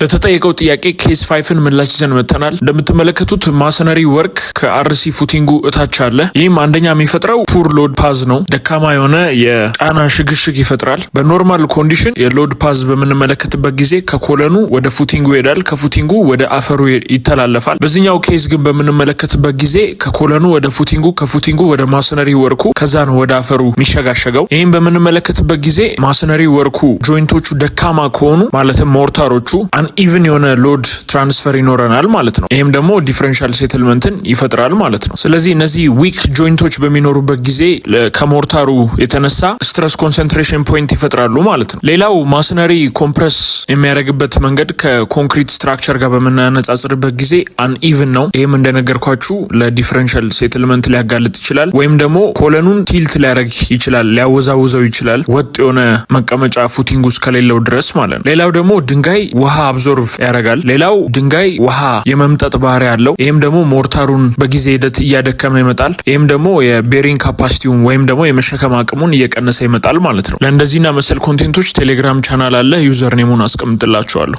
ለተጠየቀው ጥያቄ ኬስ 5ን ምላሽ ይዘን መጥተናል። እንደምትመለከቱት ማሰነሪ ወርክ ከአርሲ ፉቲንጉ እታች አለ። ይህም አንደኛ የሚፈጥረው ፑር ሎድ ፓዝ ነው። ደካማ የሆነ የጫና ሽግሽግ ይፈጥራል። በኖርማል ኮንዲሽን የሎድ ፓዝ በምንመለከትበት ጊዜ ከኮለኑ ወደ ፉቲንጉ ይሄዳል፣ ከፉቲንጉ ወደ አፈሩ ይተላለፋል። በዚህኛው ኬስ ግን በምንመለከትበት ጊዜ ከኮለኑ ወደ ፉቲንጉ፣ ከፉቲንጉ ወደ ማሰነሪ ወርኩ፣ ከዛ ነው ወደ አፈሩ የሚሸጋሸገው። ይህም በምንመለከትበት ጊዜ ማሰነሪ ወርኩ ጆይንቶቹ ደካማ ከሆኑ ማለትም ሞርታሮቹ ኢቭን የሆነ ሎድ ትራንስፈር ይኖረናል ማለት ነው። ይህም ደግሞ ዲፈረንሻል ሴትልመንትን ይፈጥራል ማለት ነው። ስለዚህ እነዚህ ዊክ ጆይንቶች በሚኖሩበት ጊዜ ከሞርታሩ የተነሳ ስትረስ ኮንሰንትሬሽን ፖይንት ይፈጥራሉ ማለት ነው። ሌላው ማሰነሪ ኮምፕረስ የሚያደርግበት መንገድ ከኮንክሪት ስትራክቸር ጋር በምናነጻጽርበት ጊዜ አንኢቭን ነው። ይህም እንደነገርኳችሁ ለዲፈረንሻል ሴትልመንት ሊያጋልጥ ይችላል፣ ወይም ደግሞ ኮለኑን ቲልት ሊያደርግ ይችላል፣ ሊያወዛውዘው ይችላል፣ ወጥ የሆነ መቀመጫ ፉቲንግ ውስጥ ከሌለው ድረስ ማለት ነው። ሌላው ደግሞ ድንጋይ ውሃ አብዞርቭ ያደርጋል። ሌላው ድንጋይ ውሃ የመምጠጥ ባህሪ ያለው፣ ይህም ደግሞ ሞርታሩን በጊዜ ሂደት እያደከመ ይመጣል። ይህም ደግሞ የቤሪንግ ካፓሲቲውን ወይም ደግሞ የመሸከም አቅሙን እየቀነሰ ይመጣል ማለት ነው። ለእንደዚህና መሰል ኮንቴንቶች ቴሌግራም ቻናል አለ። ዩዘር ኔሙን አስቀምጥላችኋለሁ።